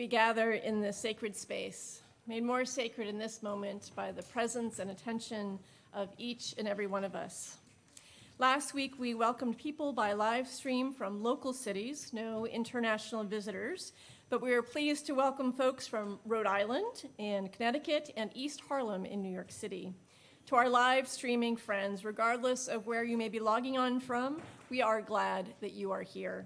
we gather in this sacred space, made more sacred in this moment by the presence and attention of each and every one of us. Last week, we welcomed people by live stream from local cities, no international visitors, but we are pleased to welcome folks from Rhode Island and Connecticut and East Harlem in New York City. To our live streaming friends, regardless of where you may be logging on from, we are glad that you are here.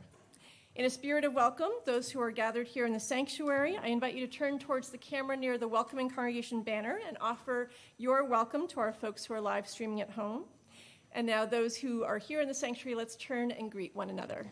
In a spirit of welcome, those who are gathered here in the sanctuary, I invite you to turn towards the camera near the Welcoming Congregation banner and offer your welcome to our folks who are live streaming at home. And now those who are here in the sanctuary, let's turn and greet one another.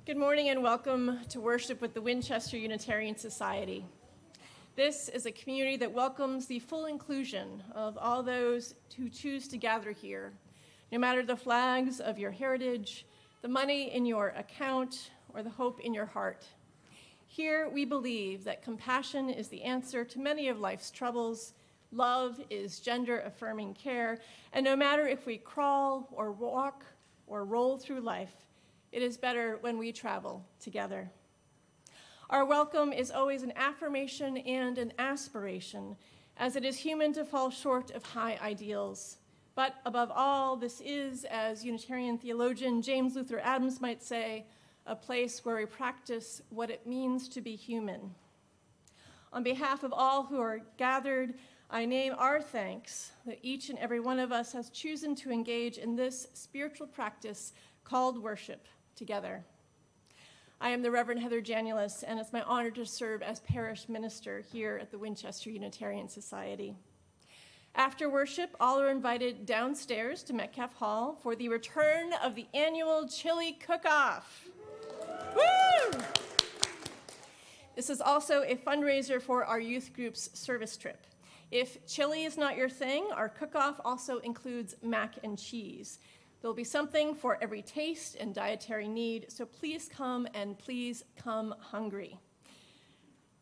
Good morning and welcome to worship with the Winchester Unitarian Society. This is a community that welcomes the full inclusion of all those who choose to gather here, no matter the flags of your heritage, the money in your account, or the hope in your heart. Here we believe that compassion is the answer to many of life's troubles, love is gender-affirming care, and no matter if we crawl or walk or roll through life, it is better when we travel together. Our welcome is always an affirmation and an aspiration, as it is human to fall short of high ideals. But above all, this is, as Unitarian theologian James Luther Adams might say, a place where we practice what it means to be human. On behalf of all who are gathered, I name our thanks that each and every one of us has chosen to engage in this spiritual practice called worship together. I am the Reverend Heather Janulis, and it's my honor to serve as parish minister here at the Winchester Unitarian Society. After worship, all are invited downstairs to Metcalf Hall for the return of the annual chili cook-off. Woo! This is also a fundraiser for our youth group's service trip. If chili is not your thing, our cook-off also includes mac and cheese. There'll be something for every taste and dietary need, so please come and please come hungry.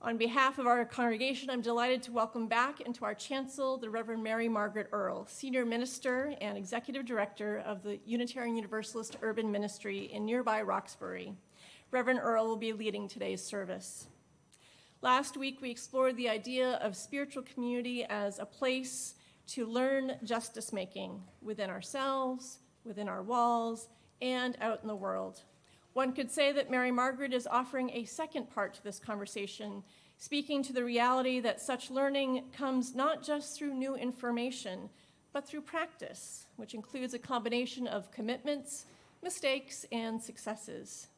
On behalf of our congregation, I'm delighted to welcome back into our chancel the Reverend Mary Margaret Earl, Senior Minister and Executive Director of the Unitarian Universalist Urban Ministry in nearby Roxbury. Reverend Earl will be leading today's service. Last week, we explored the idea of spiritual community as a place to learn justice making within ourselves, within our walls, and out in the world. One could say that Mary Margaret is offering a second part to this conversation, speaking to the reality that such learning comes not just through new information, but through practice, which includes a combination of commitments, mistakes, and successes.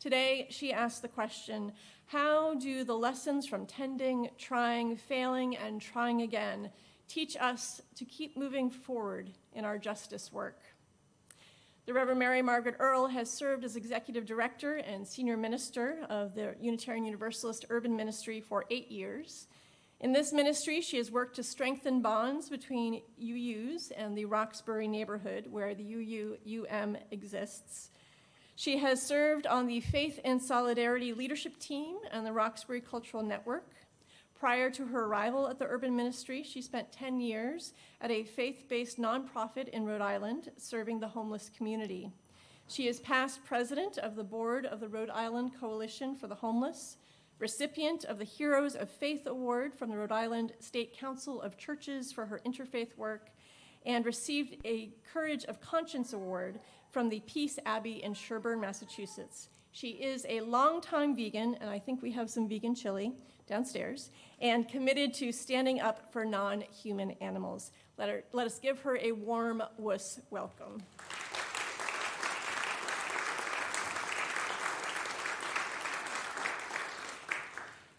Today, she asked the question, how do the lessons from tending, trying, failing, and trying again teach us to keep moving forward in our justice work? The Reverend Mary Margaret Earl has served as Executive Director and Senior Minister of the Unitarian Universalist Urban Ministry for 8 years. In this ministry, she has worked to strengthen bonds between UUs and the Roxbury neighborhood where the UU-UM exists. She has served on the Faith and Solidarity Leadership Team and the Roxbury Cultural Network. Prior to her arrival at the Urban Ministry, she spent 10 years at a faith-based nonprofit in Rhode Island serving the homeless community. She is past president of the board of the Rhode Island Coalition for the Homeless, recipient of the Heroes of Faith Award from the Rhode Island State Council of Churches for her interfaith work, and received a Courage of Conscience Award from the Peace Abbey in Sherborn, Massachusetts. She is a longtime vegan, and I think we have some vegan chili downstairs, and committed to standing up for non-human animals. Let us give her a warm wuss welcome.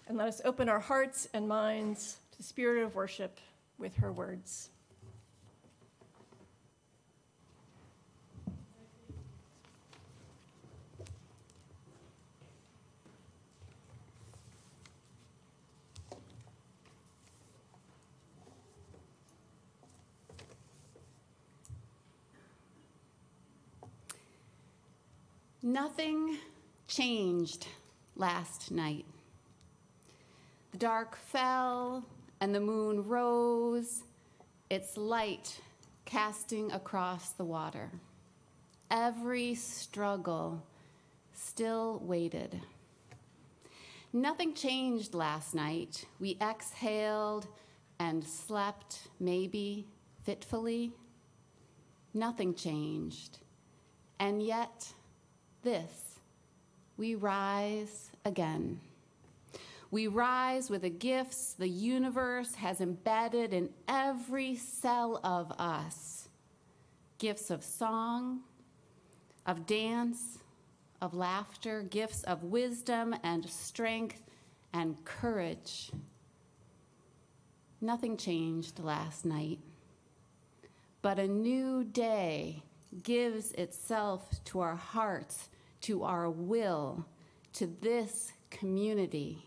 And let us open our hearts and minds to the spirit of worship with her words. Nothing changed last night. The dark fell and the moon rose, its light casting across the water. Every struggle still waited. Nothing changed last night. We exhaled and slept, maybe fitfully. Nothing changed. And yet, we rise again. We rise with the gifts the universe has embedded in every cell of us. Gifts of song, of dance, of laughter, gifts of wisdom and strength and courage. Nothing changed last night, but a new day gives itself to our hearts, to our will, to this community.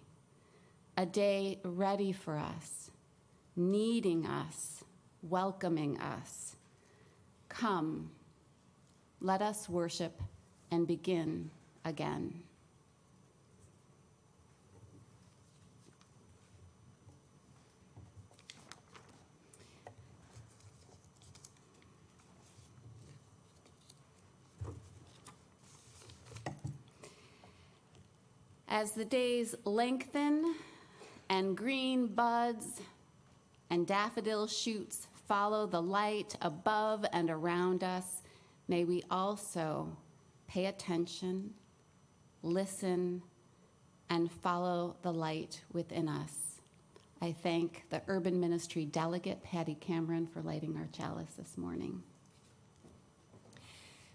A day ready for us, needing us, welcoming us. Come, let us worship and begin again. As the days lengthen and green buds and daffodil shoots follow the light above and around us, may we also pay attention, listen, and follow the light within us. I thank the Urban Ministry Delegate, Patty Cameron, for lighting our chalice this morning.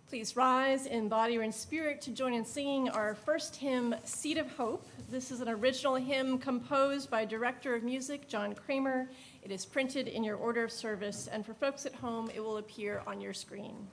Please rise in body or in spirit to join in singing our first hymn, Seed of Hope. This is an original hymn composed by Director of Music John Kramer. It is printed in your order of service, and for folks at home, it will appear on your screen.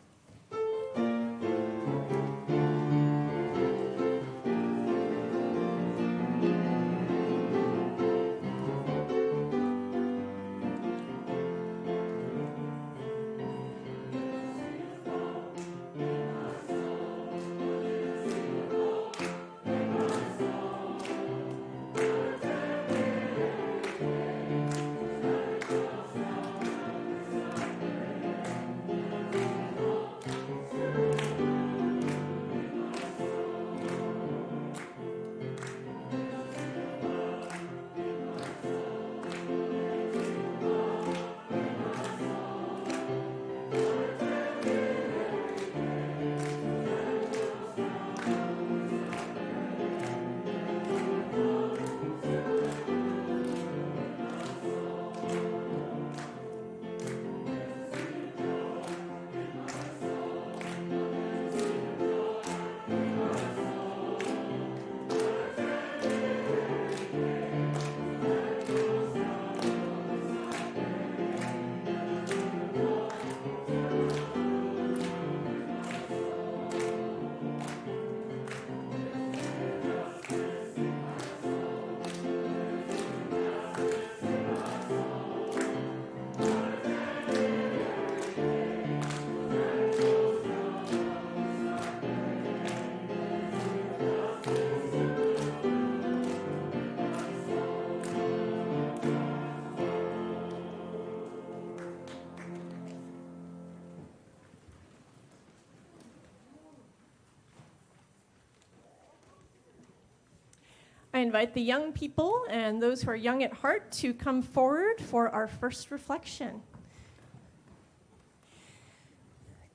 I invite the young people and those who are young at heart to come forward for our first reflection.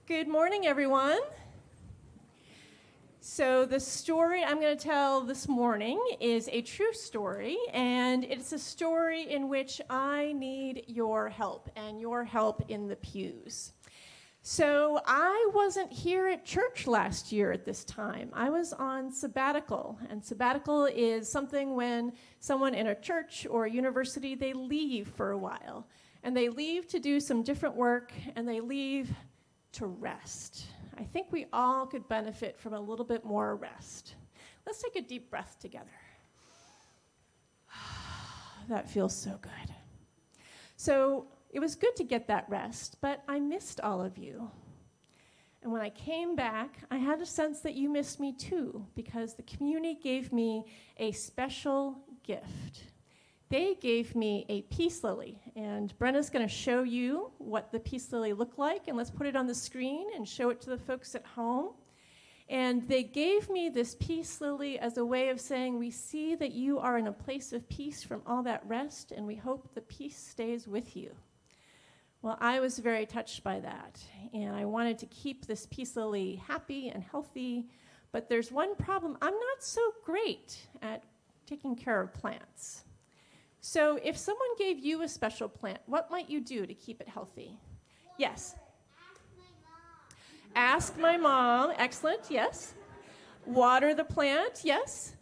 Good morning, everyone. So the story I'm going to tell this morning is a true story, and it's a story in which I need your help and your help in the pews. So I wasn't here at church last year at this time. I was on sabbatical, and sabbatical is something when someone in a church or a university, they leave for a while, and they leave to do some different work, and they leave to rest. I think we all could benefit from a little bit more rest. Let's take a deep breath together. That feels so good. So it was good to get that rest, but I missed all of you. And when I came back, I had a sense that you missed me too, because the community gave me a special gift. They gave me a peace lily, and Brenna's going to show you what the peace lily looked like, and let's put it on the screen and show it to the folks at home. And they gave me this peace lily as a way of saying, we see that you are in a place of peace from all that rest, and we hope the peace stays with you. Well, I was very touched by that, and I wanted to keep this peace lily happy and healthy, but there's one problem. I'm not so great at taking care of plants. So if someone gave you a special plant, what might you do to keep it healthy? Yes. Ask my mom. Excellent, yes. Water the plant, yes.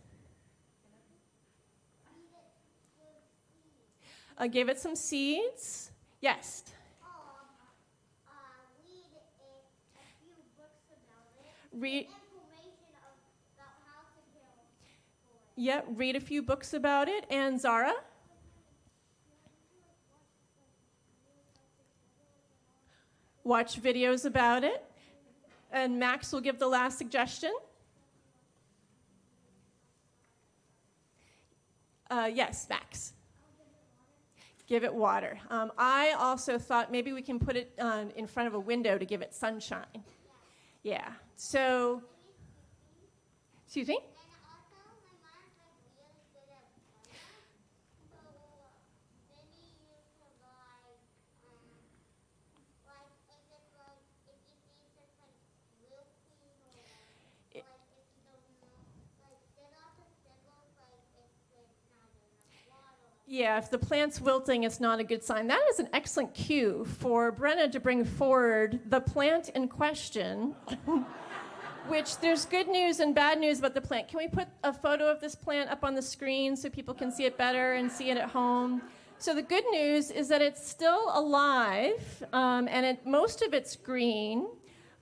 Give it some seeds, yes. Read a few books about it. And Zara? Watch videos about it. And Max will give the last suggestion. Yes, Max. Give it water. I also thought maybe we can put it in front of a window to give it sunshine. Yeah. So, excuse me? Yeah, if the plant's wilting, it's not a good sign. That is an excellent cue for Brenna to bring forward the plant in question, which there's good news and bad news about the plant. Can we put a photo of this plant up on the screen so people can see it better and see it at home? So the good news is that it's still alive, and most of it's green,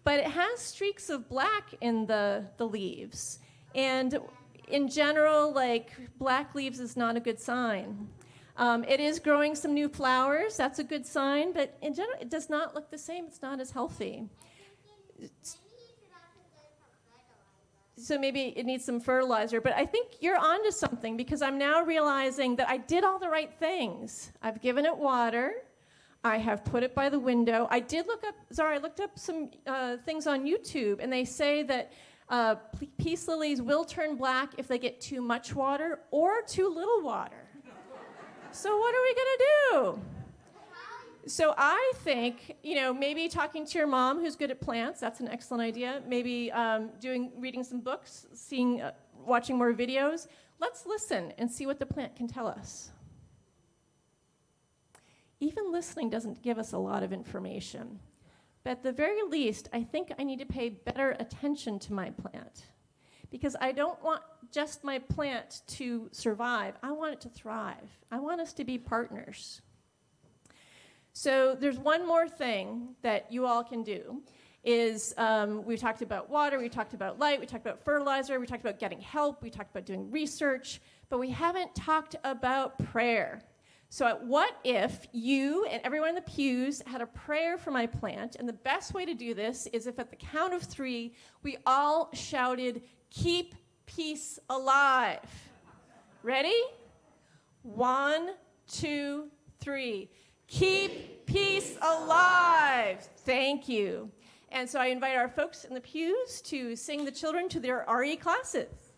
but it has streaks of black in the leaves. And in general, like, black leaves is not a good sign. It is growing some new flowers. That's a good sign. But in general, it does not look the same. It's not as healthy. So maybe it needs some fertilizer. But I think you're onto something, because I'm now realizing that I did all the right things. I've given it water. I have put it by the window. I looked up some things on YouTube, and they say that peace lilies will turn black if they get too much water or too little water. So what are we going to do? So I think, maybe talking to your mom who's good at plants, that's an excellent idea. Maybe reading some books, watching more videos. Let's listen and see what the plant can tell us. Even listening doesn't give us a lot of information. But at the very least, I think I need to pay better attention to my plant, because I don't want just my plant to survive. I want it to thrive. I want us to be partners. So there's one more thing that you all can do. We talked about water, we talked about light, we talked about fertilizer, we talked about getting help, we talked about doing research, but we haven't talked about prayer. So what if you and everyone in the pews had a prayer for my plant? And the best way to do this is if at the count of 3, we all shouted, "Keep peace alive." Ready? 1, 2, 3. Keep peace alive. Thank you. And so I invite our folks in the pews to sing the children to their RE classes.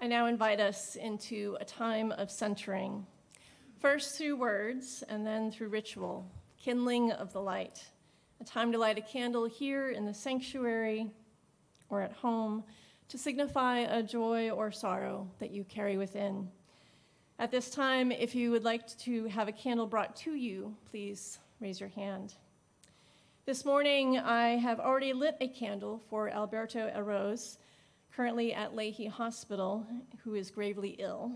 now invite us into a time of centering, first through words and then through ritual, kindling of the light, a time to light a candle here in the sanctuary or at home to signify a joy or sorrow that you carry within. At this time, if you would like to have a candle brought to you, please raise your hand. This morning, I have already lit a candle for Alberto Arroz, currently at Leahy Hospital, who is gravely ill.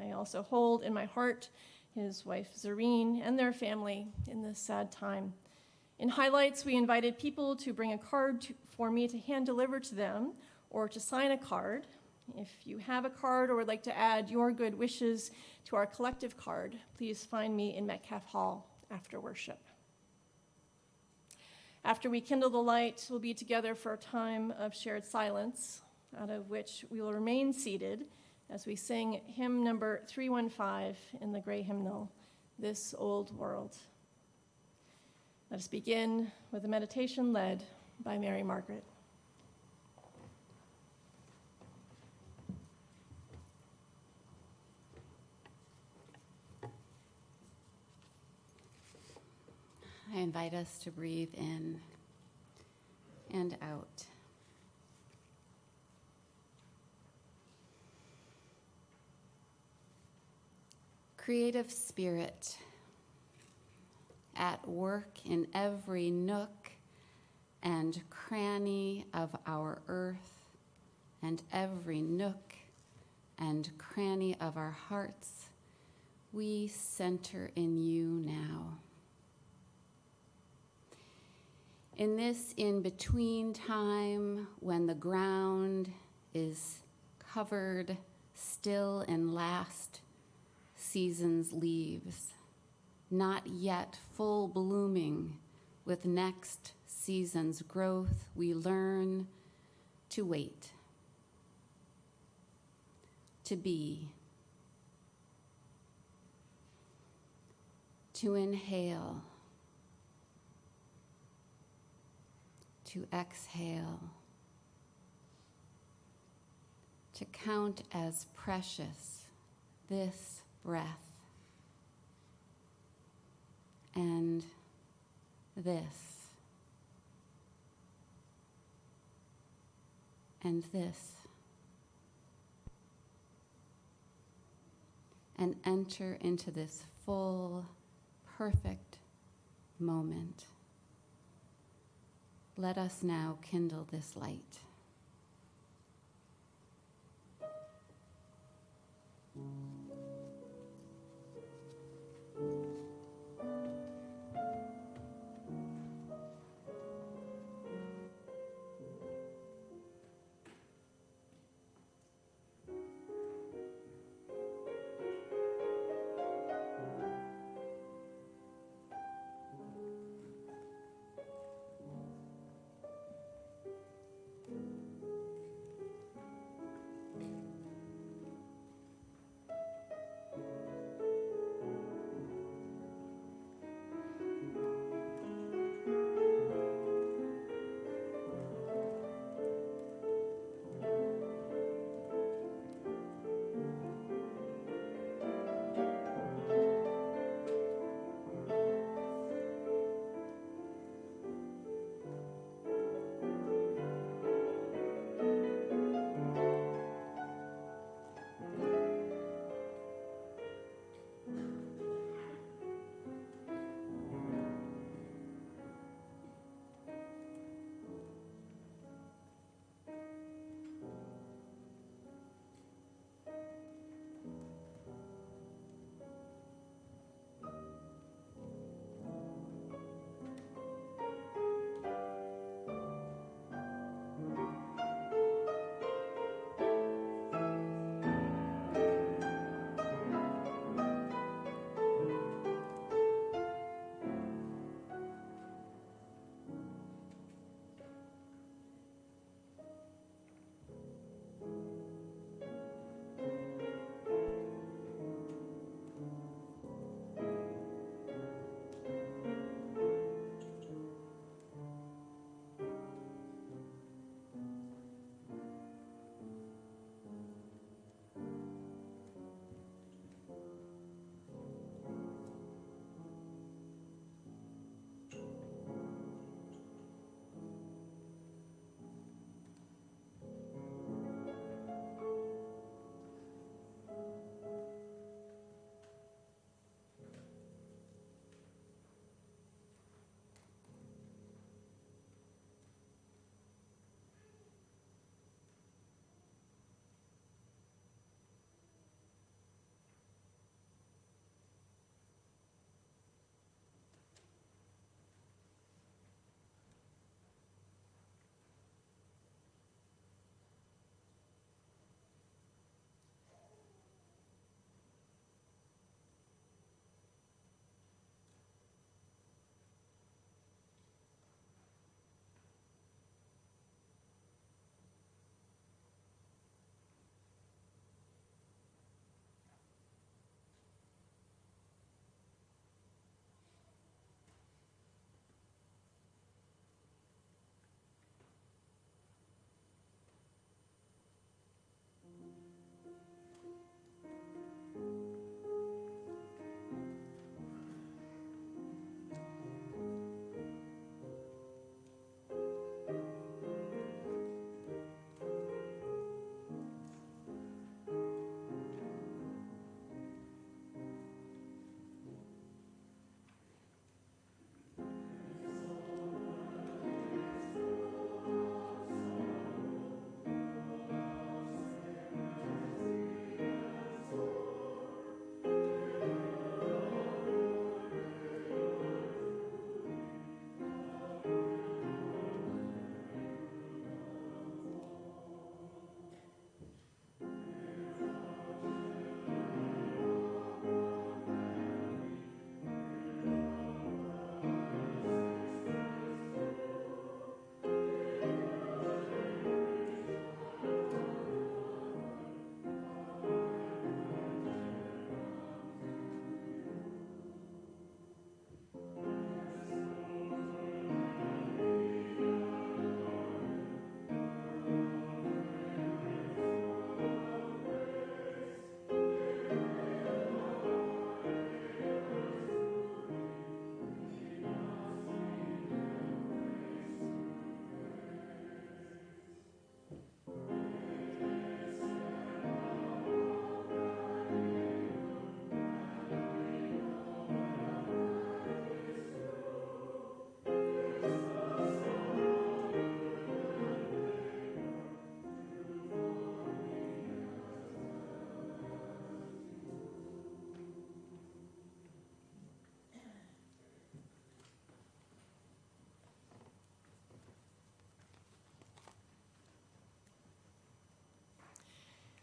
I also hold in my heart his wife Zareen and their family in this sad time. In highlights, we invited people to bring a card for me to hand deliver to them or to sign a card. If you have a card or would like to add your good wishes to our collective card, please find me in Metcalf Hall after worship. After we kindle the light, we'll be together for a time of shared silence, out of which we will remain seated as we sing hymn number 315 in the gray hymnal, This Old World. Let us begin with a meditation led by Mary Margaret. I invite us to breathe in and out. Creative Spirit, at work in every nook and cranny of our earth, and every nook and cranny of our hearts, we center in you now. In this in-between time when the ground is covered still in last season's leaves, not yet full blooming with next season's growth, we learn to wait, to be, to inhale, to exhale, to count as precious this breath and this and this, and enter into this full, perfect moment. Let us now kindle this light.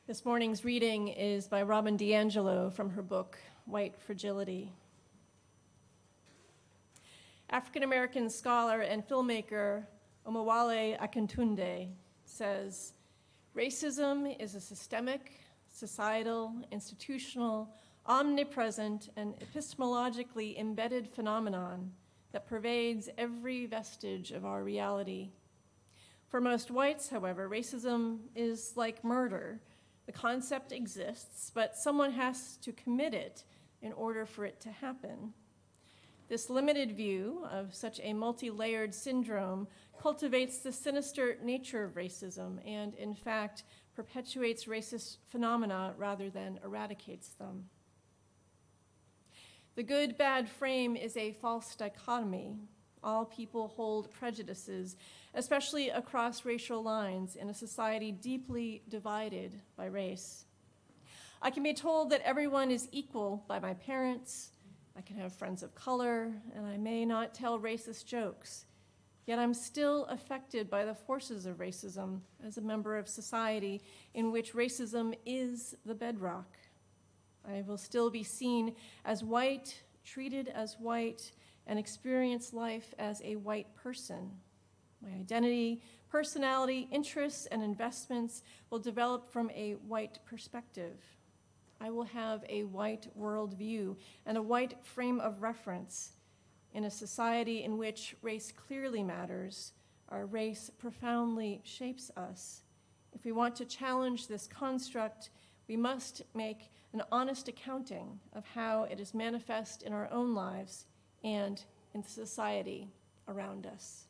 This morning's reading is by Robin DiAngelo from her book, White Fragility. African-American scholar and filmmaker Omowale Akintunde says, racism is a systemic, societal, institutional, omnipresent, and epistemologically embedded phenomenon that pervades every vestige of our reality. For most whites, however, racism is like murder. The concept exists, but someone has to commit it in order for it to happen. This limited view of such a multi-layered syndrome cultivates the sinister nature of racism and, in fact, perpetuates racist phenomena rather than eradicates them. The good-bad frame is a false dichotomy. All people hold prejudices, especially across racial lines in a society deeply divided by race. I can be told that everyone is equal by my parents. I can have friends of color, and I may not tell racist jokes. Yet I'm still affected by the forces of racism as a member of society in which racism is the bedrock. I will still be seen as white, treated as white, and experience life as a white person. My identity, personality, interests, and investments will develop from a white perspective. I will have a white worldview and a white frame of reference. In a society in which race clearly matters, our race profoundly shapes us. If we want to challenge this construct, we must make an honest accounting of how it is manifest in our own lives and in the society around us.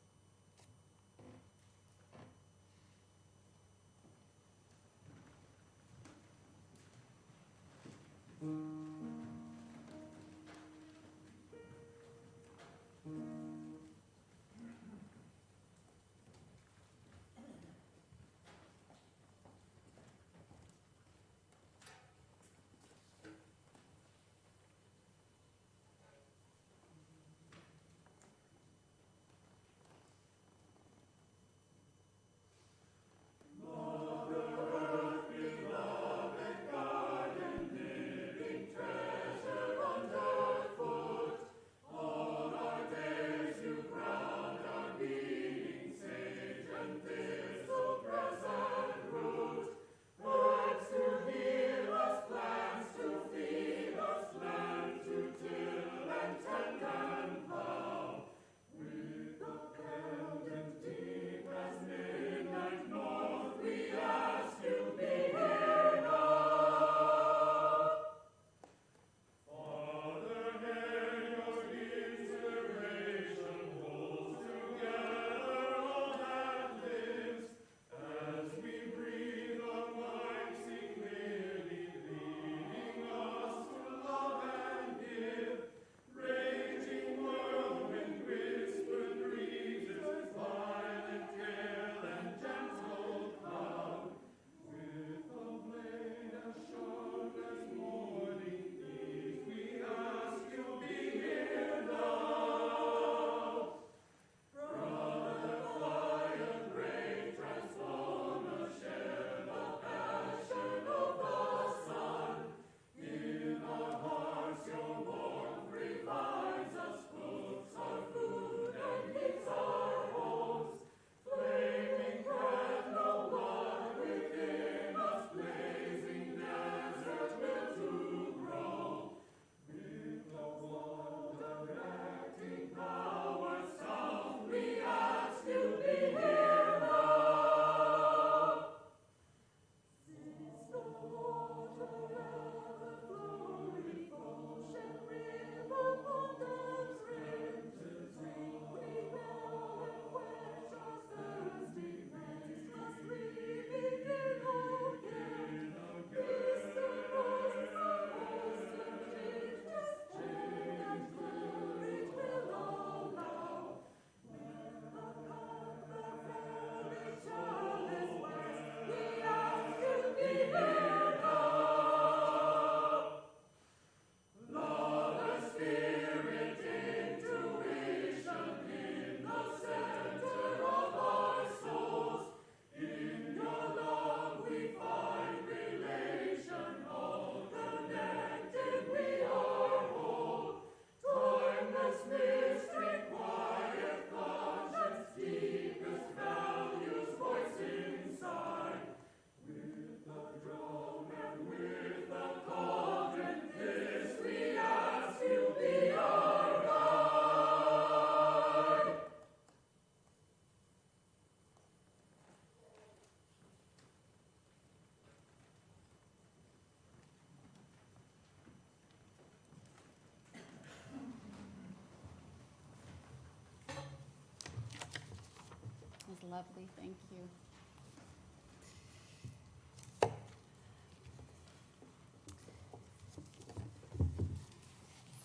lovely, thank you.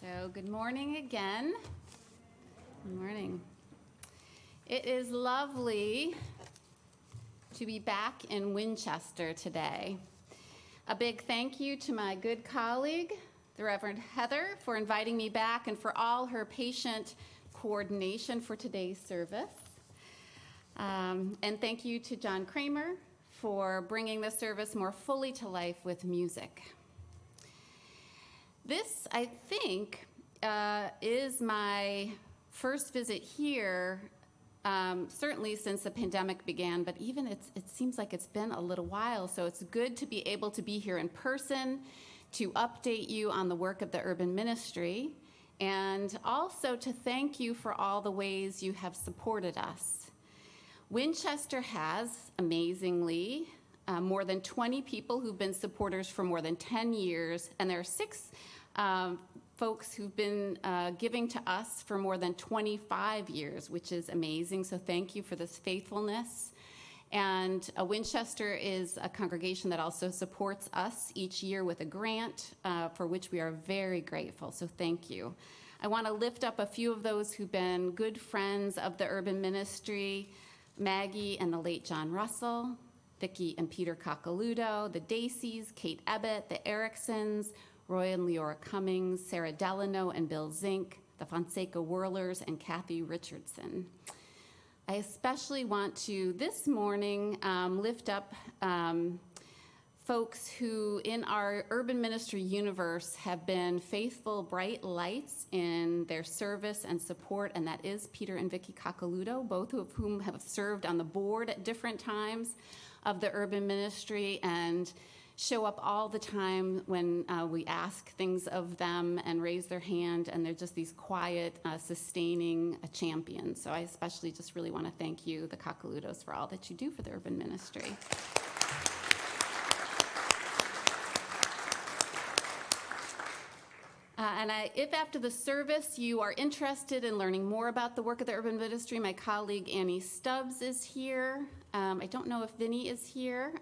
So, good morning again. Good morning. It is lovely to be back in Winchester today. A big thank you to my good colleague, the Reverend Heather, for inviting me back and for all her patient coordination for today's service. And thank you to John Kramer for bringing the service more fully to life with music. This, I think, is my first visit here, certainly since the pandemic began, but even it seems like it's been a little while, so it's good to be able to be here in person to update you on the work of the urban ministry, and also to thank you for all the ways you have supported us. Winchester has, amazingly, more than 20 people who've been supporters for more than 10 years, and there are 6 folks who've been giving to us for more than 25 years, which is amazing, so thank you for this faithfulness. And Winchester is a congregation that also supports us each year with a grant for which we are very grateful, so thank you. I want to lift up a few of those who've been good friends of the urban ministry: Maggie and the late John Russell, Vicki and Peter Coccoluto, the Dacys, Kate Ebbett, the Ericksons, Roy and Leora Cummings, Sarah Delano and Bill Zink, the Fonseca Whirlers, and Kathy Richardson. I especially want to, this morning, lift up folks who, in our urban ministry universe, have been faithful, bright lights in their service and support, and that is Peter and Vicki Coccoluto, both of whom have served on the board at different times of the urban ministry and show up all the time when we ask things of them and raise their hand, and they're just these quiet, sustaining champions. So I especially just really want to thank you, the Coccolutos, for all that you do for the urban ministry. If after the service you are interested in learning more about the work of the urban ministry, my colleague Annie Stubbs is here. I don't know if Vinny is here,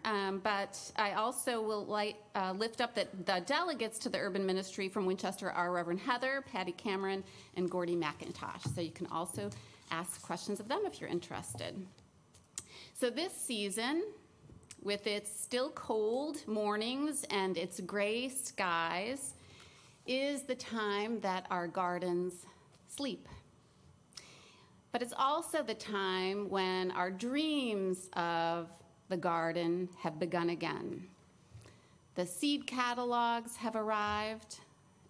but I also will lift up that the delegates to the urban ministry from Winchester are Reverend Heather, Patty Cameron, and Gordy McIntosh. So you can also ask questions of them if you're interested. So this season, with its still cold mornings and its gray skies, is the time that our gardens sleep. But it's also the time when our dreams of the garden have begun again. The seed catalogs have arrived,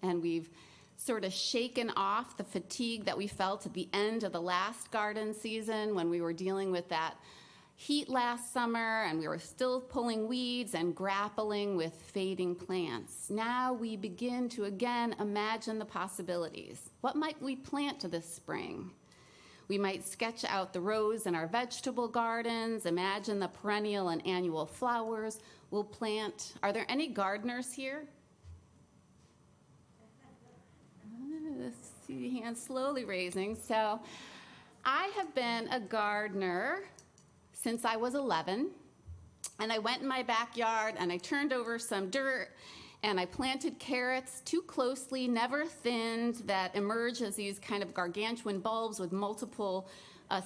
and we've sort of shaken off the fatigue that we felt at the end of the last garden season when we were dealing with that heat last summer, and we were still pulling weeds and grappling with fading plants. Now we begin to again imagine the possibilities. What might we plant this spring? We might sketch out the rows in our vegetable gardens, imagine the perennial and annual flowers we'll plant. Are there any gardeners here? See the hands slowly raising. So I have been a gardener since I was 11, and I went in my backyard and I turned over some dirt and I planted carrots too closely, never thinned, that emerge as these kind of gargantuan bulbs with multiple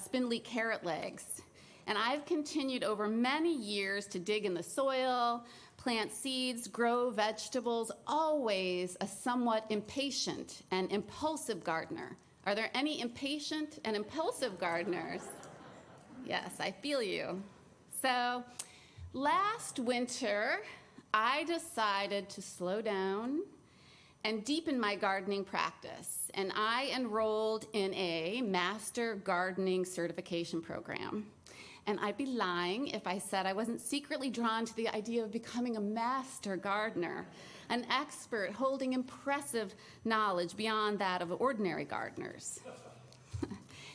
spindly carrot legs. And I've continued over many years to dig in the soil, plant seeds, grow vegetables, always a somewhat impatient and impulsive gardener. Are there any impatient and impulsive gardeners? Yes, I feel you. So last winter, I decided to slow down and deepen my gardening practice, and I enrolled in a master gardening certification program. And I'd be lying if I said I wasn't secretly drawn to the idea of becoming a master gardener, an expert holding impressive knowledge beyond that of ordinary gardeners.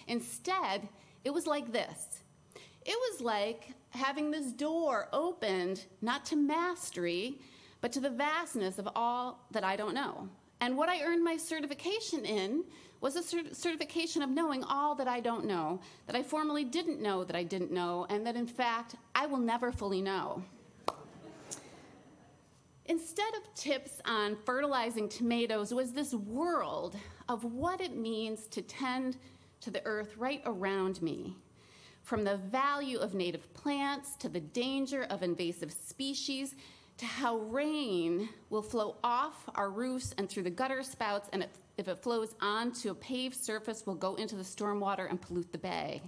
Instead, it was like this. It was like having this door opened, not to mastery, but to the vastness of all that I don't know. And what I earned my certification in was a certification of knowing all that I don't know, that I formerly didn't know that I didn't know, and that in fact, I will never fully know. Instead of tips on fertilizing tomatoes was this world of what it means to tend to the earth right around me, from the value of native plants to the danger of invasive species to how rain will flow off our roofs and through the gutter spouts, and if it flows onto a paved surface, will go into the stormwater and pollute the bay.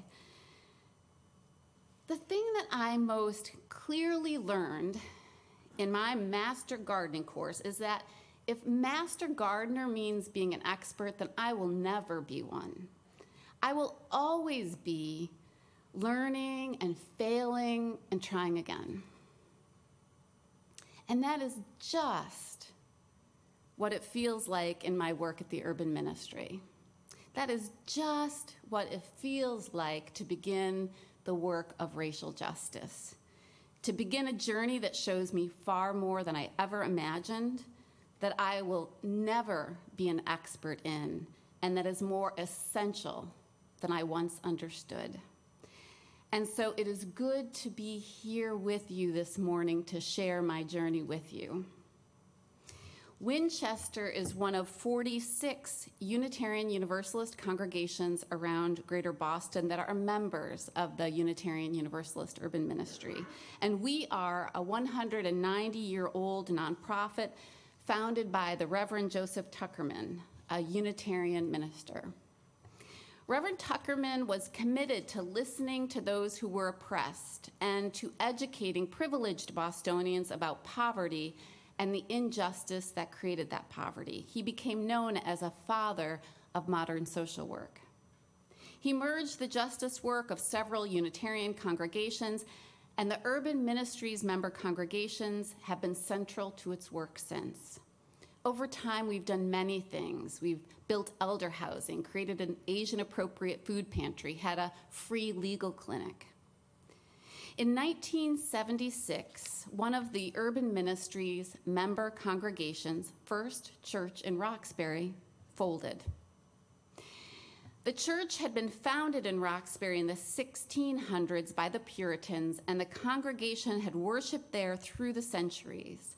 The thing that I most clearly learned in my master gardening course is that if master gardener means being an expert, then I will never be one. I will always be learning and failing and trying again. And that is just what it feels like in my work at the urban ministry. That is just what it feels like to begin the work of racial justice, to begin a journey that shows me far more than I ever imagined, that I will never be an expert in, and that is more essential than I once understood. And so it is good to be here with you this morning to share my journey with you. Winchester is one of 46 Unitarian Universalist congregations around Greater Boston that are members of the Unitarian Universalist Urban Ministry. And we are a 190-year-old nonprofit founded by the Reverend Joseph Tuckerman, a Unitarian minister. Reverend Tuckerman was committed to listening to those who were oppressed and to educating privileged Bostonians about poverty and the injustice that created that poverty. He became known as a father of modern social work. He merged the justice work of several Unitarian congregations, and the urban ministry's member congregations have been central to its work since. Over time, we've done many things. We've built elder housing, created an Asian-appropriate food pantry, had a free legal clinic. In 1976, one of the urban ministry's member congregations, First Church in Roxbury, folded. The church had been founded in Roxbury in the 1600s by the Puritans, and the congregation had worshiped there through the centuries.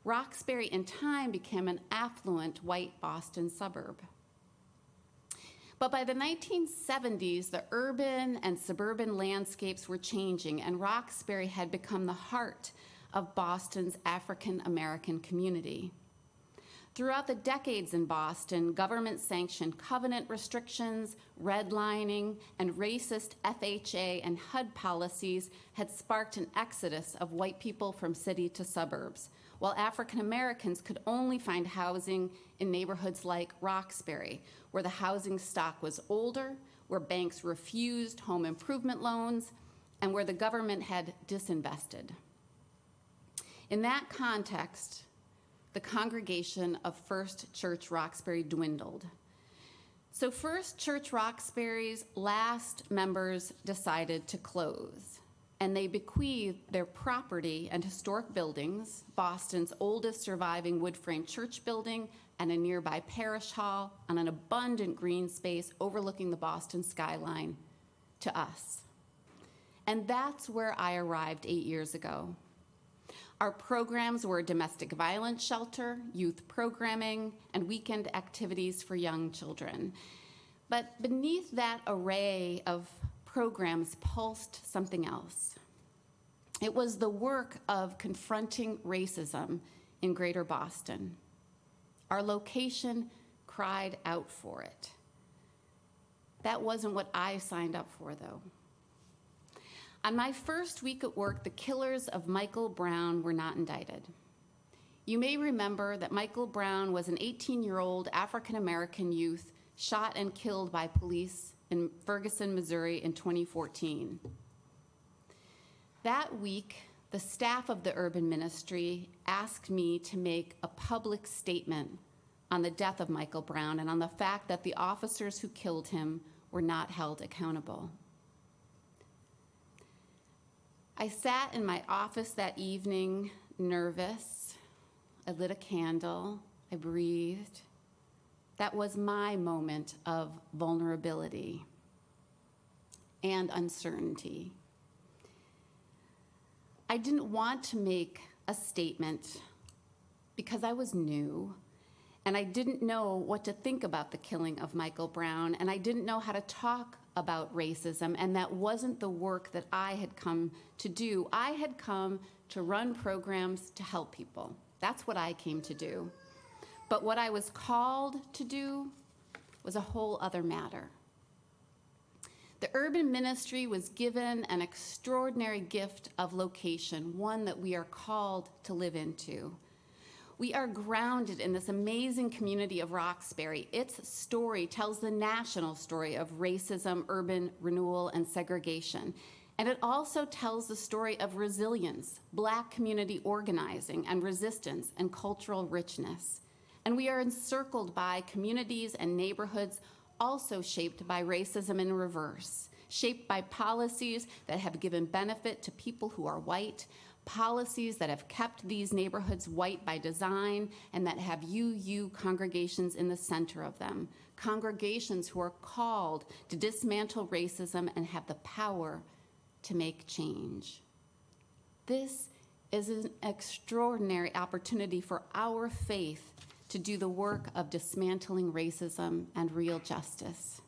Roxbury in time became an affluent white Boston suburb. But by the 1970s, the urban and suburban landscapes were changing, and Roxbury had become the heart of Boston's African American community. Throughout the decades in Boston, government-sanctioned covenant restrictions, redlining, and racist FHA and HUD policies had sparked an exodus of white people from city to suburbs, while African Americans could only find housing in neighborhoods like Roxbury, where the housing stock was older, where banks refused home improvement loans, and where the government had disinvested. In that context, the congregation of First Church Roxbury dwindled. So First Church Roxbury's last members decided to close, and they bequeathed their property and historic buildings, Boston's oldest surviving wood frame church building and a nearby parish hall on an abundant green space overlooking the Boston skyline, to us. And that's where I arrived 8 years ago. Our programs were domestic violence shelter, youth programming, and weekend activities for young children. But beneath that array of programs pulsed something else. It was the work of confronting racism in Greater Boston. Our location cried out for it. That wasn't what I signed up for, though. On my first week at work, the killers of Michael Brown were not indicted. You may remember that Michael Brown was an 18-year-old African-American youth shot and killed by police in Ferguson, Missouri in 2014. That week, the staff of the urban ministry asked me to make a public statement on the death of Michael Brown and on the fact that the officers who killed him were not held accountable. I sat in my office that evening, nervous. I lit a candle, I breathed, That was my moment of vulnerability and uncertainty. I didn't want to make a statement because I was new and I didn't know what to think about the killing of Michael Brown, and I didn't know how to talk about racism, and that wasn't the work that I had come to do. I had come to run programs to help people. That's what I came to do. But what I was called to do was a whole other matter. The urban ministry was given an extraordinary gift of location, one that we are called to live into. We are grounded in this amazing community of Roxbury. Its story tells the national story of racism, urban renewal, and segregation. And it also tells the story of resilience, Black community organizing and resistance, and cultural richness. And we are encircled by communities and neighborhoods also shaped by racism in reverse, shaped by policies that have given benefit to people who are white, policies that have kept these neighborhoods white by design, and that have UU congregations in the center of them, congregations who are called to dismantle racism and have the power to make change. This is an extraordinary opportunity for our faith to do the work of dismantling racism and real justice.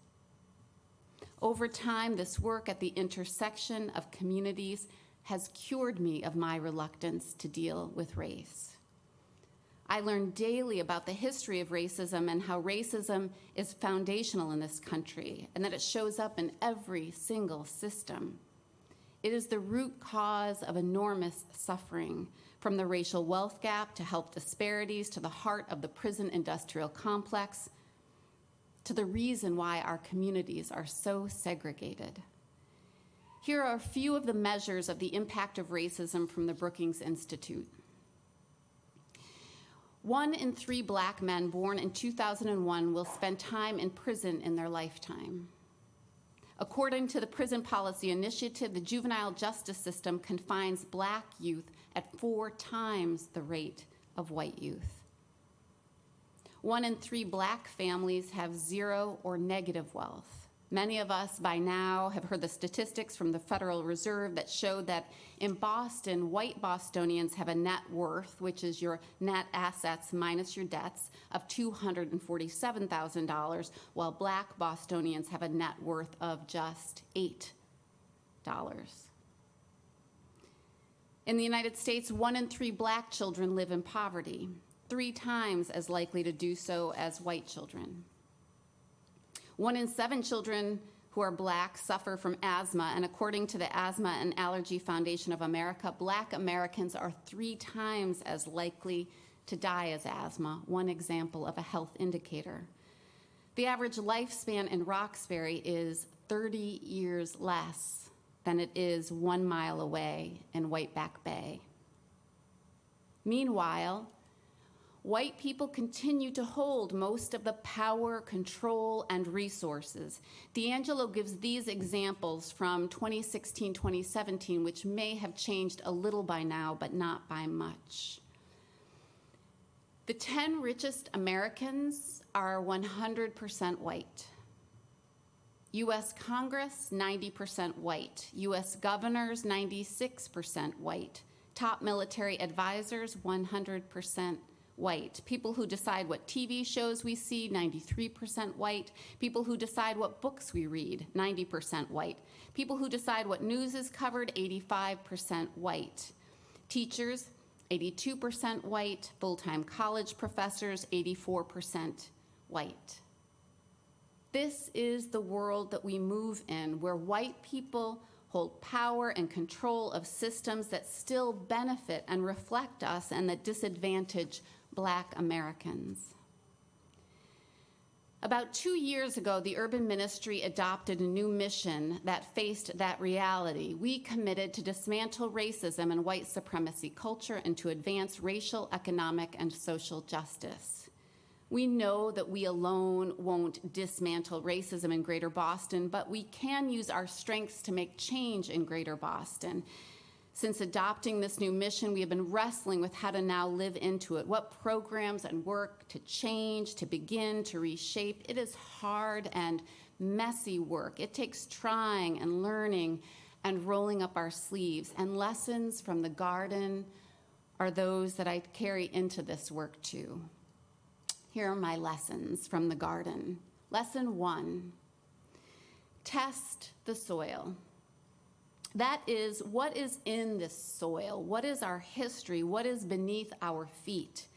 Over time, this work at the intersection of communities has cured me of my reluctance to deal with race. I learn daily about the history of racism and how racism is foundational in this country, and that it shows up in every single system. It is the root cause of enormous suffering, from the racial wealth gap to health disparities to the heart of the prison industrial complex, to the reason why our communities are so segregated. Here are a few of the measures of the impact of racism from the Brookings Institute. 1 in 3 Black men born in 2001 will spend time in prison in their lifetime. According to the Prison Policy Initiative, the juvenile justice system confines Black youth at 4 times the rate of white youth. 1 in 3 Black families have 0 or negative wealth. Many of us by now have heard the statistics from the Federal Reserve that show that in Boston, white Bostonians have a net worth, which is your net assets minus your debts, of $247,000, while Black Bostonians have a net worth of just $8. In the United States, 1 in 3 Black children live in poverty, 3 times as likely to do so as white children. 1 in 7 children who are Black suffer from asthma, and according to the Asthma and Allergy Foundation of America, Black Americans are 3 times as likely to die as asthma, one example of a health indicator. The average lifespan in Roxbury is 30 years less than it is 1 mile away in Whiteback Bay. Meanwhile, white people continue to hold most of the power, control, and resources. D'Angelo gives these examples from 2016-2017, which may have changed a little by now, but not by much. The 10 richest Americans are 100% white. U.S. Congress, 90% white. U.S. governors, 96% white. Top military advisors, 100% white. People who decide what TV shows we see, 93% white. People who decide what books we read, 90% white. People who decide what news is covered, 85% white. Teachers, 82% white. Full-time college professors, 84% white. This is the world that we move in, where white people hold power and control of systems that still benefit and reflect us and that disadvantage Black Americans. About 2 years ago, the Urban Ministry adopted a new mission that faced that reality. We committed to dismantle racism and white supremacy culture and to advance racial, economic, and social justice. We know that we alone won't dismantle racism in Greater Boston, but we can use our strengths to make change in Greater Boston. Since adopting this new mission, we have been wrestling with how to now live into it, what programs and work to change, to begin, to reshape. It is hard and messy work. It takes trying and learning and rolling up our sleeves. And lessons from the garden are those that I carry into this work too. Here are my lessons from the garden. Lesson 1, test the soil. That is, what is in this soil? What is our history? What is beneath our feet?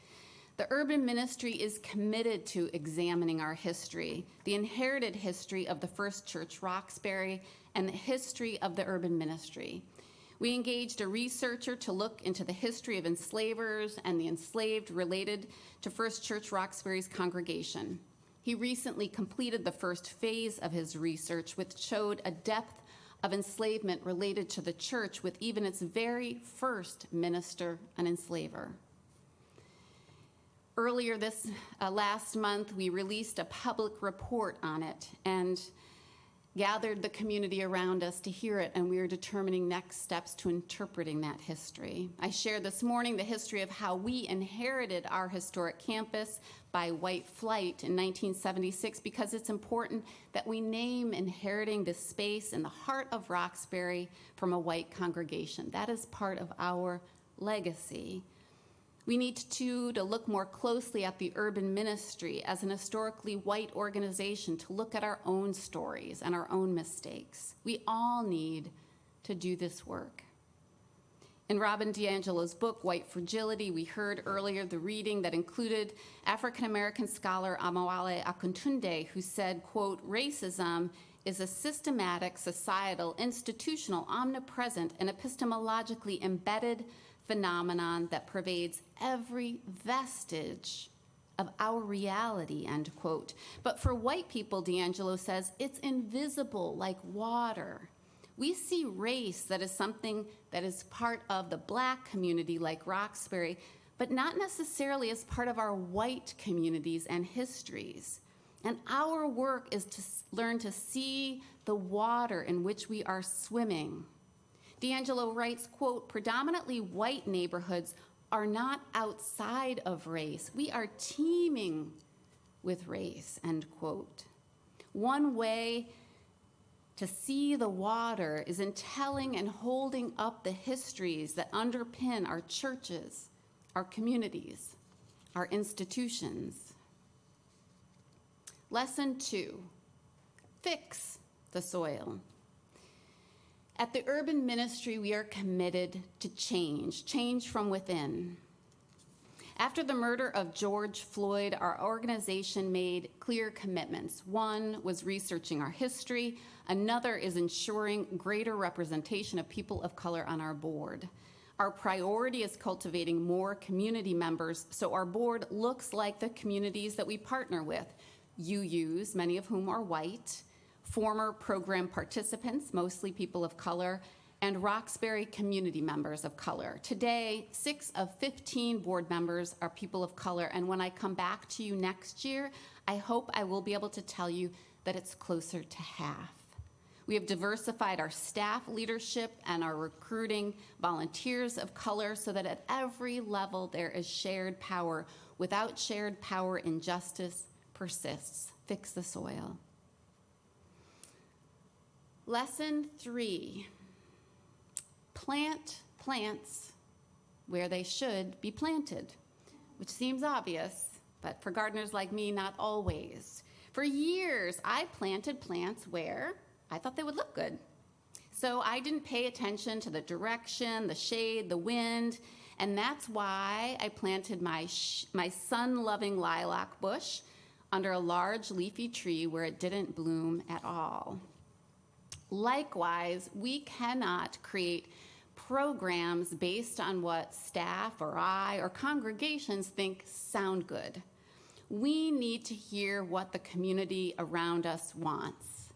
The urban ministry is committed to examining our history, the inherited history of the First Church Roxbury, and the history of the urban ministry. We engaged a researcher to look into the history of enslavers and the enslaved related to First Church Roxbury's congregation. He recently completed the first phase of his research, which showed a depth of enslavement related to the church with even its very first minister, an enslaver. Earlier this last month, we released a public report on it and gathered the community around us to hear it, and we are determining next steps to interpreting that history. I shared this morning the history of how we inherited our historic campus by white flight in 1976 because it's important that we name inheriting this space in the heart of Roxbury from a white congregation. That is part of our legacy. We need to look more closely at the urban ministry as an historically white organization, to look at our own stories and our own mistakes. We all need to do this work. In Robin DiAngelo's book, White Fragility, we heard earlier the reading that included African-American scholar Amawale Akintunde, who said, quote, "Racism is a systematic, societal, institutional, omnipresent, and epistemologically embedded phenomenon that pervades every vestige of our reality," end quote. But for white people, DiAngelo says, it's invisible like water. We see race that is something that is part of the Black community like Roxbury, but not necessarily as part of our white communities and histories. And our work is to learn to see the water in which we are swimming. DiAngelo writes, quote, "Predominantly white neighborhoods are not outside of race. We are teeming with race," end quote. One way to see the water is in telling and holding up the histories that underpin our churches, our communities, our institutions. Lesson 2, fix the soil. At the urban ministry, we are committed to change from within. After the murder of George Floyd, our organization made clear commitments. One was researching our history. Another is ensuring greater representation of people of color on our board. Our priority is cultivating more community members so our board looks like the communities that we partner with. UUs, many of whom are white, former program participants, mostly people of color, and Roxbury community members of color. Today, 6 of 15 board members are people of color, and when I come back to you next year, I hope I will be able to tell you that it's closer to half. We have diversified our staff leadership and are recruiting volunteers of color so that at every level there is shared power. Without shared power, injustice persists. Fix the soil. Lesson 3, plant plants where they should be planted, which seems obvious, but for gardeners like me, not always. For years, I planted plants where I thought they would look good. So I didn't pay attention to the direction, the shade, the wind, and that's why I planted my sun-loving lilac bush under a large leafy tree where it didn't bloom at all. Likewise, we cannot create programs based on what staff or I or congregations think sound good. We need to hear what the community around us wants.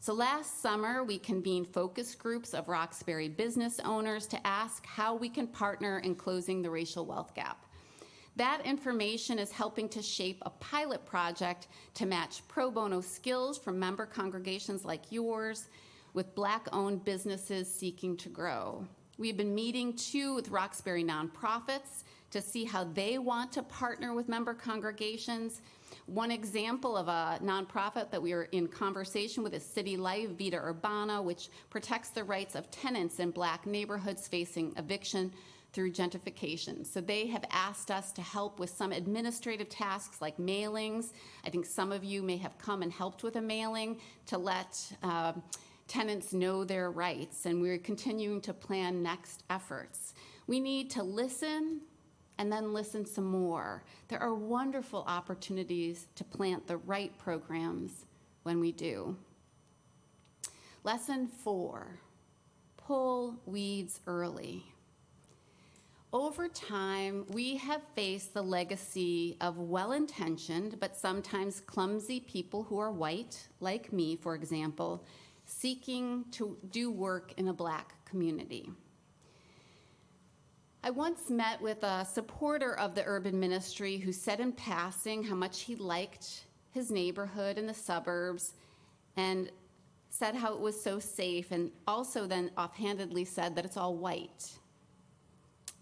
So last summer, we convened focus groups of Roxbury business owners to ask how we can partner in closing the racial wealth gap. That information is helping to shape a pilot project to match pro bono skills from member congregations like yours with Black-owned businesses seeking to grow. We've been meeting too with Roxbury nonprofits to see how they want to partner with member congregations. One example of a nonprofit that we are in conversation with is City Life Vita Urbana, which protects the rights of tenants in Black neighborhoods facing eviction through gentrification. So they have asked us to help with some administrative tasks like mailings. I think some of you may have come and helped with a mailing to let tenants know their rights, and we're continuing to plan next efforts. We need to listen and then listen some more. There are wonderful opportunities to plant the right programs when we do. Lesson 4, pull weeds early. Over time, we have faced the legacy of well-intentioned but sometimes clumsy people who are white, like me, for example, seeking to do work in a Black community. I once met with a supporter of the urban ministry who said in passing how much he liked his neighborhood in the suburbs and said how it was so safe, and also then offhandedly said that it's all white.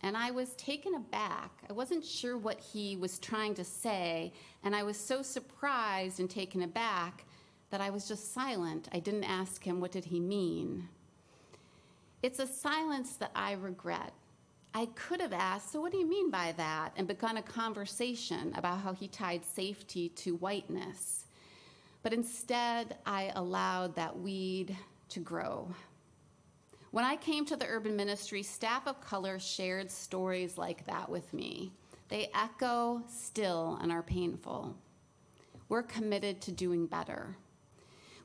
And I was taken aback. I wasn't sure what he was trying to say, and I was so surprised and taken aback that I was just silent. I didn't ask him what did he mean. It's a silence that I regret. I could have asked, so what do you mean by that? And begun a conversation about how he tied safety to whiteness. But instead, I allowed that weed to grow. When I came to the urban ministry, staff of color shared stories like that with me. They echo still and are painful. We're committed to doing better.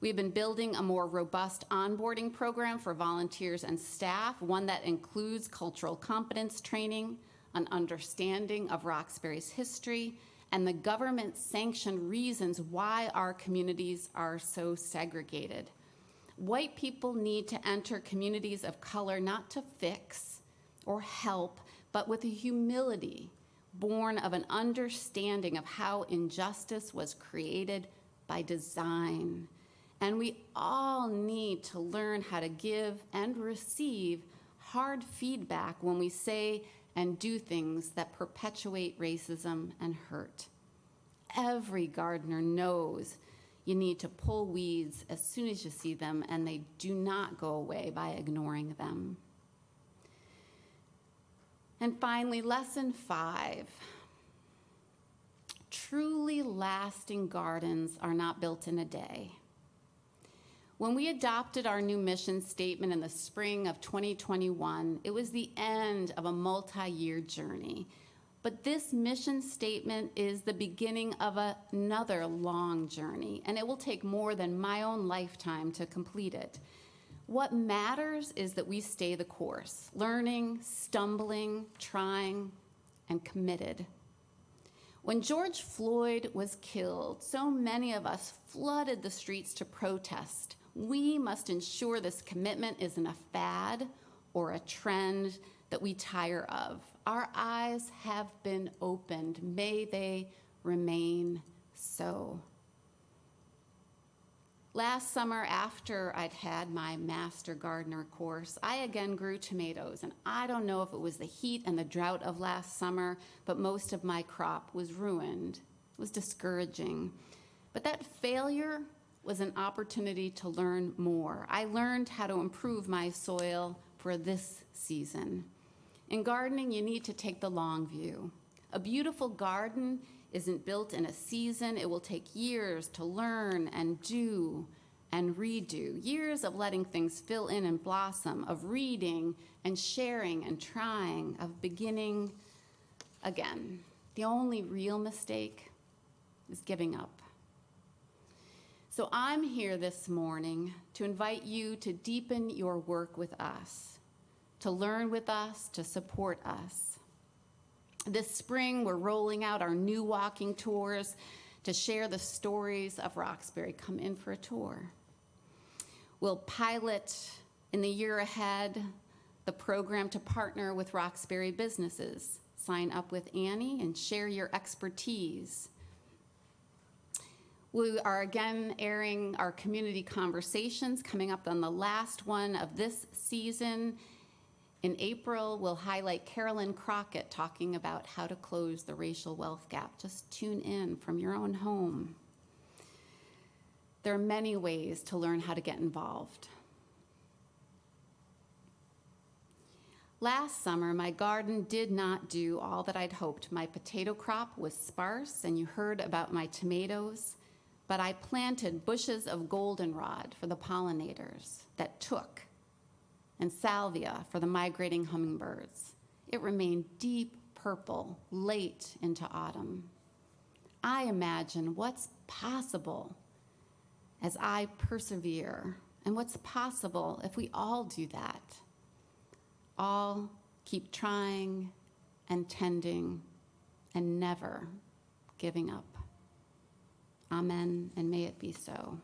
We've been building a more robust onboarding program for volunteers and staff, one that includes cultural competence training, an understanding of Roxbury's history, and the government-sanctioned reasons why our communities are so segregated. White people need to enter communities of color not to fix or help, but with a humility born of an understanding of how injustice was created by design. And we all need to learn how to give and receive hard feedback when we say and do things that perpetuate racism and hurt. Every gardener knows you need to pull weeds as soon as you see them, and they do not go away by ignoring them. And finally, lesson 5. Truly lasting gardens are not built in a day. When we adopted our new mission statement in the spring of 2021, it was the end of a multi-year journey. But this mission statement is the beginning of another long journey, and it will take more than my own lifetime to complete it. What matters is that we stay the course, learning, stumbling, trying, and committed. When George Floyd was killed, so many of us flooded the streets to protest. We must ensure this commitment isn't a fad or a trend that we tire of. Our eyes have been opened. May they remain so. Last summer, after I'd had my Master Gardener course, I again grew tomatoes, and I don't know if it was the heat and the drought of last summer, but most of my crop was ruined. It was discouraging. But that failure was an opportunity to learn more. I learned how to improve my soil for this season. In gardening, you need to take the long view. A beautiful garden isn't built in a season. It will take years to learn and do and redo, years of letting things fill in and blossom, of reading and sharing and trying, of beginning again. The only real mistake is giving up. So I'm here this morning to invite you to deepen your work with us, to learn with us, to support us. This spring, we're rolling out our new walking tours to share the stories of Roxbury. Come in for a tour. We'll pilot in the year ahead the program to partner with Roxbury businesses. Sign up with Annie and share your expertise. We are again airing our community conversations, coming up on the last one of this season In April, we'll highlight Carolyn Crockett talking about how to close the racial wealth gap. Just tune in from your own home. There are many ways to learn how to get involved. Last summer, my garden did not do all that I'd hoped. My potato crop was sparse, and you heard about my tomatoes, but I planted bushes of goldenrod for the pollinators that took, and salvia for the migrating hummingbirds. It remained deep purple late into autumn. I imagine what's possible as I persevere, and what's possible if we all do that. All keep trying and tending and never giving up. Amen, and may it be so.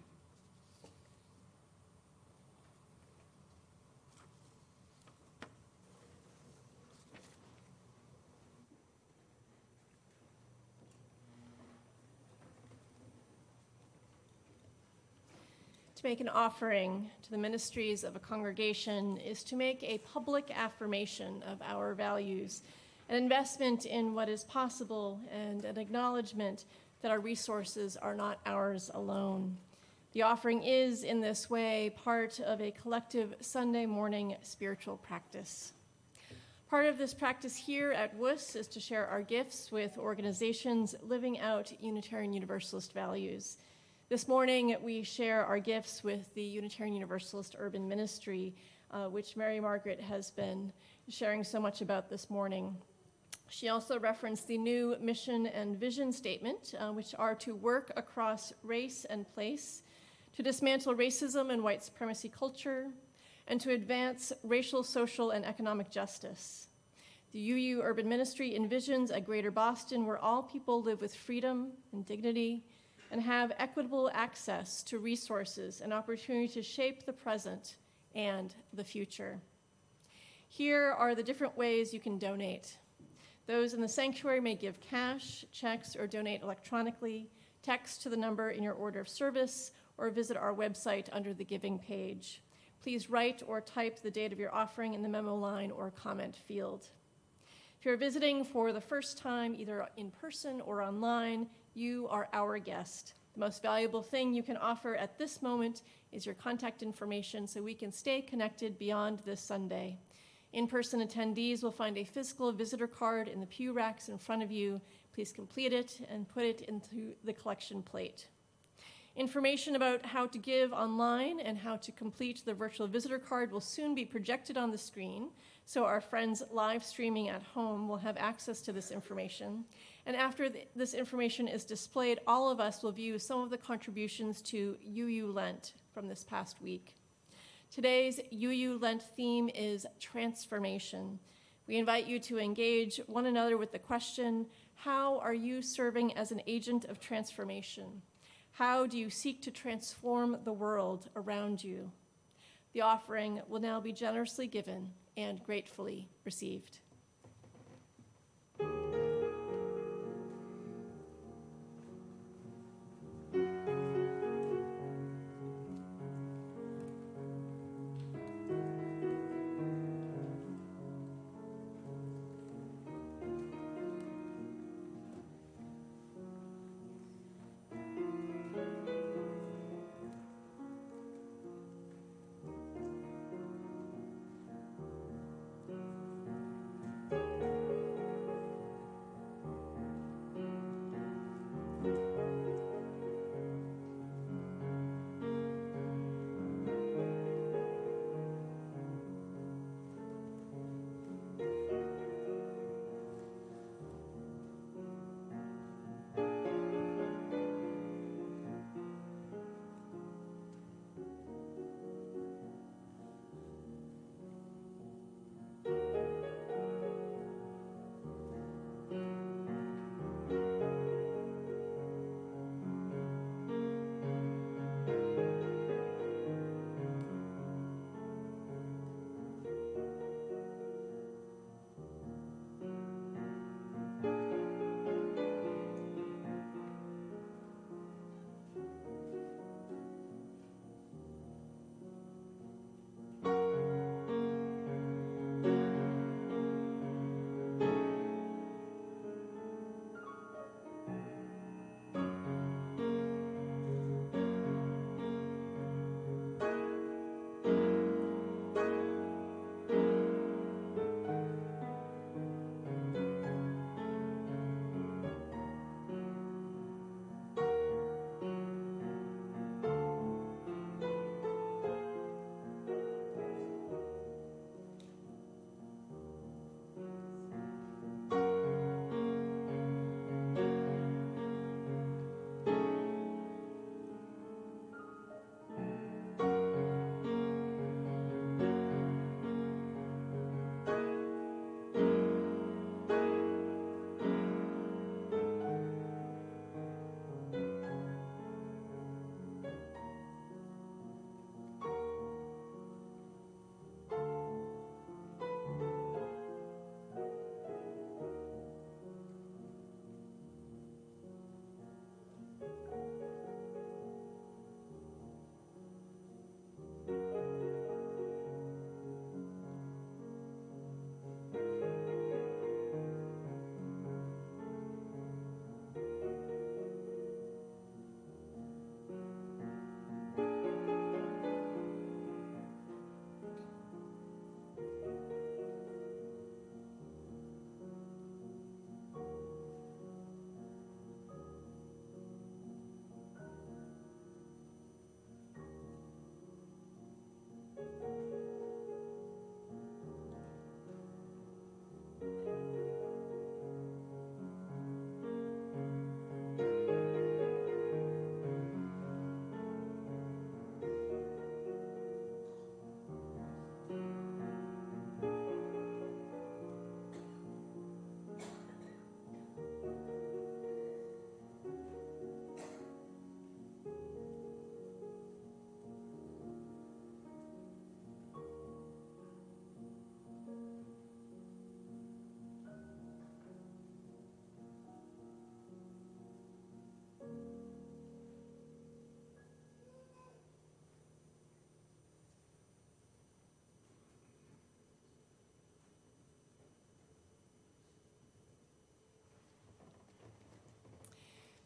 To make an offering to the ministries of a congregation is to make a public affirmation of our values, an investment in what is possible, and an acknowledgement that our resources are not ours alone. The offering is, in this way, part of a collective Sunday morning spiritual practice. Part of this practice here at WUS is to share our gifts with organizations living out Unitarian Universalist values. This morning, we share our gifts with the Unitarian Universalist Urban Ministry, which Mary Margaret has been sharing so much about this morning. She also referenced the new mission and vision statement, which are to work across race and place, to dismantle racism and white supremacy culture, and to advance racial, social, and economic justice. The UU Urban Ministry envisions a greater Boston where all people live with freedom and dignity, and have equitable access to resources and opportunity to shape the present and the future. Here are the different ways you can donate. Those in the sanctuary may give cash, checks, or donate electronically. Text to the number in your order of service, or visit our website under the giving page. Please write or type the date of your offering in the memo line or comment field. If you're visiting for the first time, either in person or online, you are our guest. The most valuable thing you can offer at this moment is your contact information so we can stay connected beyond this Sunday. In-person attendees will find a physical visitor card in the pew racks in front of you. Please complete it and put it into the collection plate. Information about how to give online and how to complete the virtual visitor card will soon be projected on the screen, so our friends live streaming at home will have access to this information. And after this information is displayed, all of us will view some of the contributions to UU Lent from this past week. Today's UU Lent theme is transformation. We invite you to engage one another with the question, how are you serving as an agent of transformation? How do you seek to transform the world around you? The offering will now be generously given and gratefully received.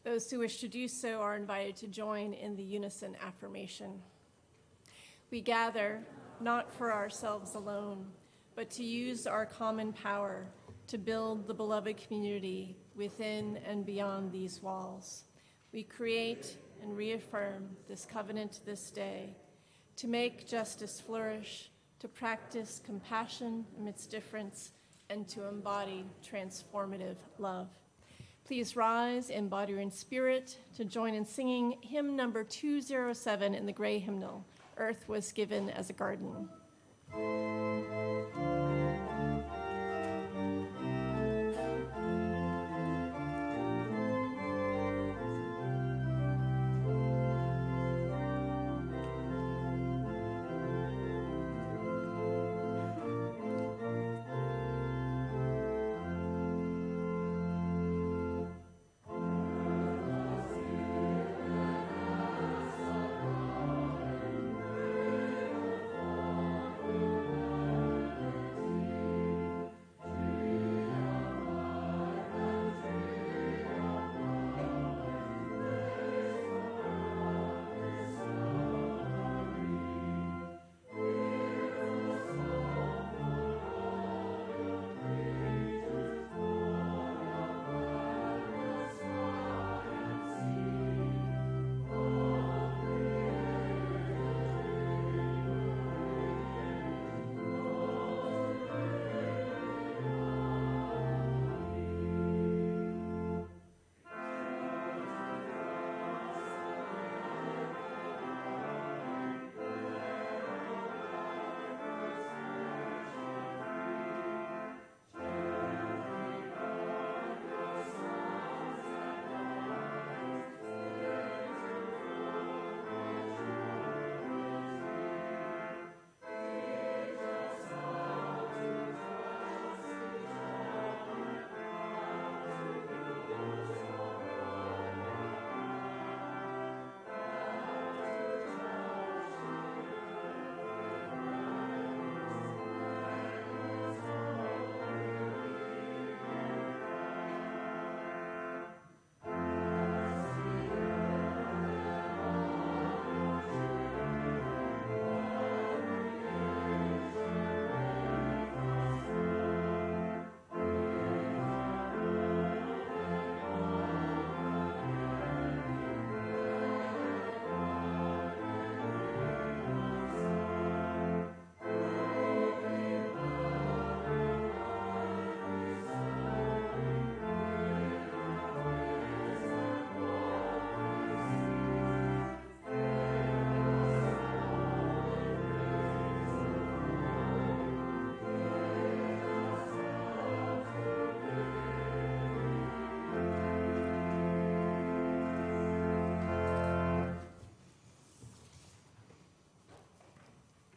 Those who wish to do so are invited to join in the unison affirmation. We gather not for ourselves alone, but to use our common power to build the beloved community within and beyond these walls. We create and reaffirm this covenant this day to make justice flourish, to practice compassion amidst difference, and to embody transformative love. Please rise in body or in spirit to join in singing hymn number 207 in the gray hymnal, Earth Was Given as a Garden.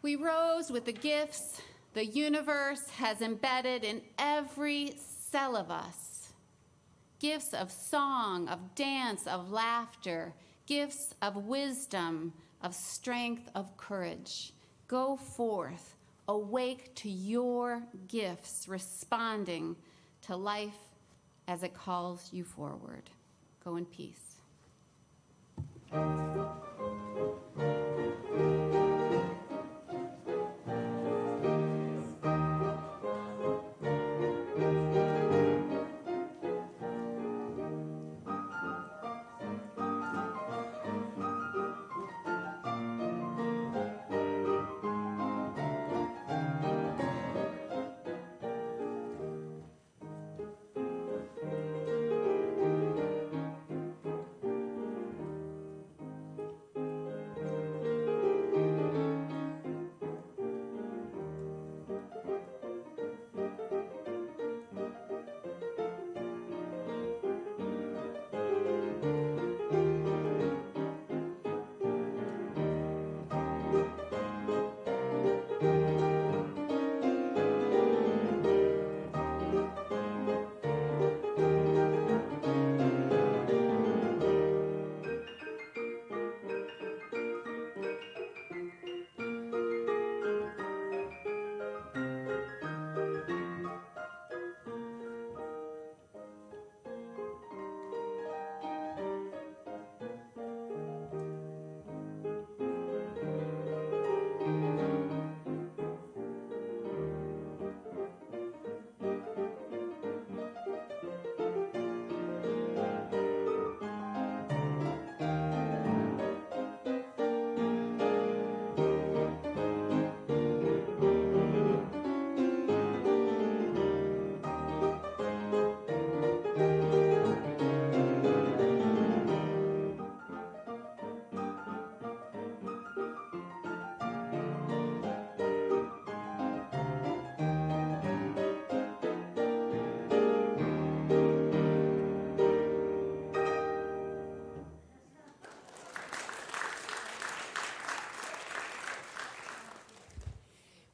We rose with the gifts the universe has embedded in every cell of us. Gifts of song, of dance, of laughter, gifts of wisdom, of strength, of courage. Go forth, awake to your gifts, responding to life as it calls you forward. Go in peace.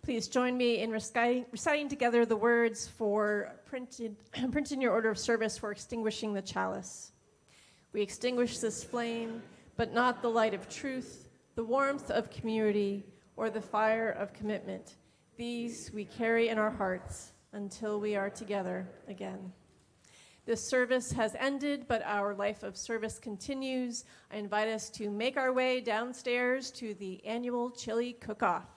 Please join me in reciting together the words for printed in your order of service for extinguishing the chalice. We extinguish this flame, but not the light of truth, the warmth of community, or the fire of commitment. These we carry in our hearts until we are together again. This service has ended, but our life of service continues. I invite us to make our way downstairs to the annual chili cook-off.